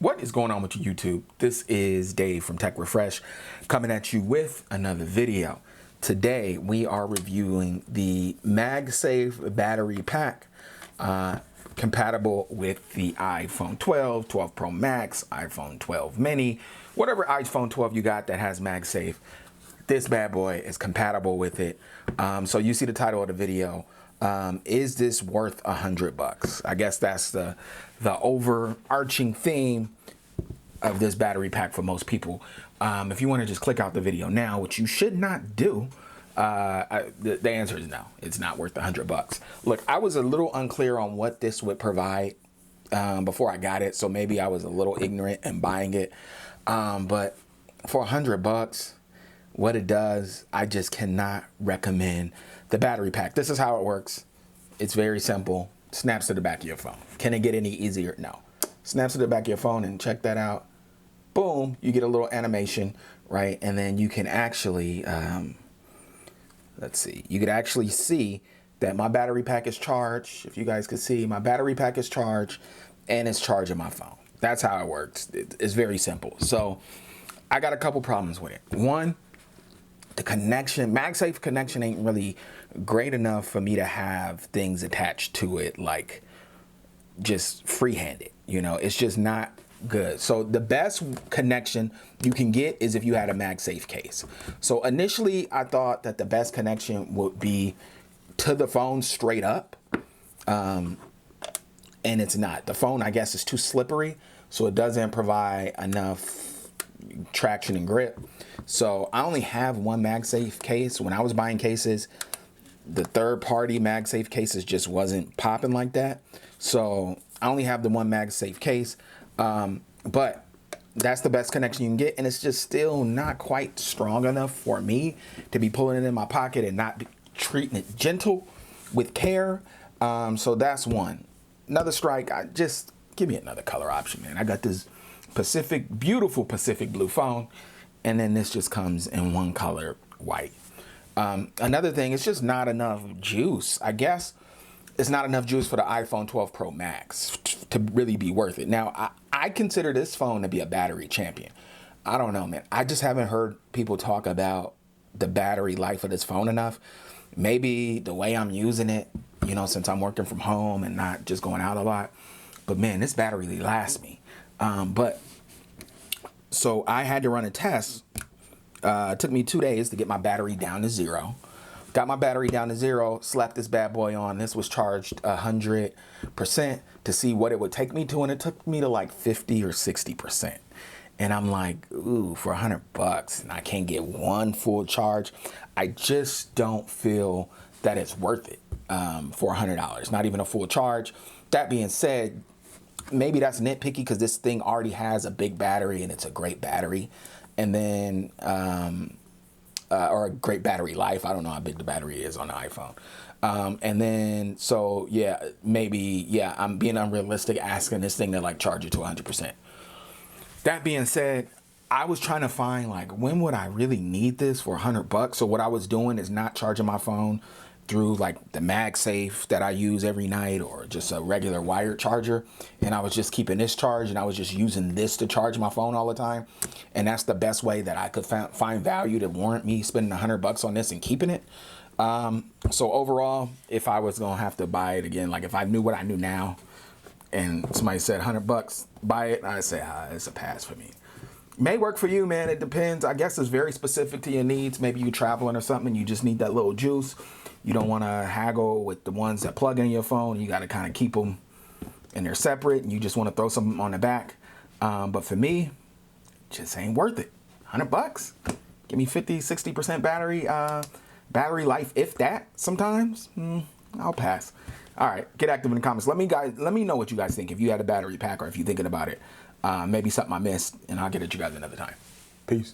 What is going on with you, YouTube? This is Dave from Tech Refresh coming at you with another video. Today we are reviewing the MagSafe battery pack compatible with the iPhone 12, 12 Pro Max, iPhone 12 mini, whatever iPhone 12 you got that has MagSafe. This bad boy is compatible with it. So you see the title of the video. Is this worth $100? I guess that's the overarching theme of this battery pack for most people. If you want to just click out the video now, which you should not do, the answer is no. It's not worth $100. Look, I was a little unclear on what this would provide before I got it, so maybe I was a little ignorant in buying it. But for $100, what it does, I just cannot recommend the battery pack. This is how it works. It's very simple. Snaps to the back of your phone. Can it get any easier? No. Snaps to the back of your phone, and check that out. Boom, you get a little animation, right? And then you can actually, let's see, you could actually see that my battery pack is charged. If you guys could see, my battery pack is charged and it's charging my phone. That's how it works. It's very simple. So I got a couple problems with it. One, the connection, MagSafe connection ain't really great enough for me to have things attached to it, like just free-handed, you know, it's just not good. So the best connection you can get is if you had a MagSafe case. So initially I thought that the best connection would be to the phone straight up. And it's not. The phone, I guess, is too slippery, so it doesn't provide enough traction and grip. So I only have one MagSafe case. When I was buying cases, the third-party MagSafe cases just wasn't popping like that. So I only have the one MagSafe case, but that's the best connection you can get, and it's just still not quite strong enough for me to be pulling it in my pocket and not be treating it gentle with care. So that's one. Another strike, just give me another color option, man. I got this beautiful Pacific blue phone, and then this just comes in one color, white. Another thing, it's just not enough juice. I guess it's not enough juice for the iPhone 12 Pro Max to really be worth it. Now, I consider this phone to be a battery champion. I don't know, man. I just haven't heard people talk about the battery life of this phone enough. Maybe the way I'm using it, you know, since I'm working from home and not just going out a lot. But man, this battery really lasts me. So I had to run a test. It took me 2 days to get my battery down to 0. Got my battery down to 0, slapped this bad boy on. This was charged 100% to see what it would take me to, and it took me to like 50 or 60%. And I'm like, ooh, for $100 and I can't get one full charge. I just don't feel that it's worth it for $100, not even a full charge. That being said, maybe that's nitpicky because this thing already has a big battery and it's a great battery. And then, or a great battery life. I don't know how big the battery is on the iPhone. And then, so yeah, maybe, yeah, I'm being unrealistic asking this thing to like charge it to 100%. That being said, I was trying to find like, when would I really need this for $100? So what I was doing is not charging my phone through like the MagSafe that I use every night or just a regular wired charger. And I was just keeping this charged, and I was just using this to charge my phone all the time. And that's the best way that I could find value to warrant me spending $100 on this and keeping it. So overall, if I was gonna have to buy it again, like if I knew what I knew now and somebody said $100, buy it, I'd say it's a pass for me. May work for you, man. It depends. I guess it's very specific to your needs. Maybe you're traveling or something, you just need that little juice. You don't want to haggle with the ones that plug in your phone. You got to kind of keep them, and they're separate, and you just want to throw something on the back. But for me, just ain't worth it. $100. Give me 50, 60% battery life, if that. Sometimes I'll pass. All right, get active in the comments. Let me know what you guys think. If you had a battery pack, or if you're thinking about it, maybe something I missed, and I'll get at you guys another time. Peace.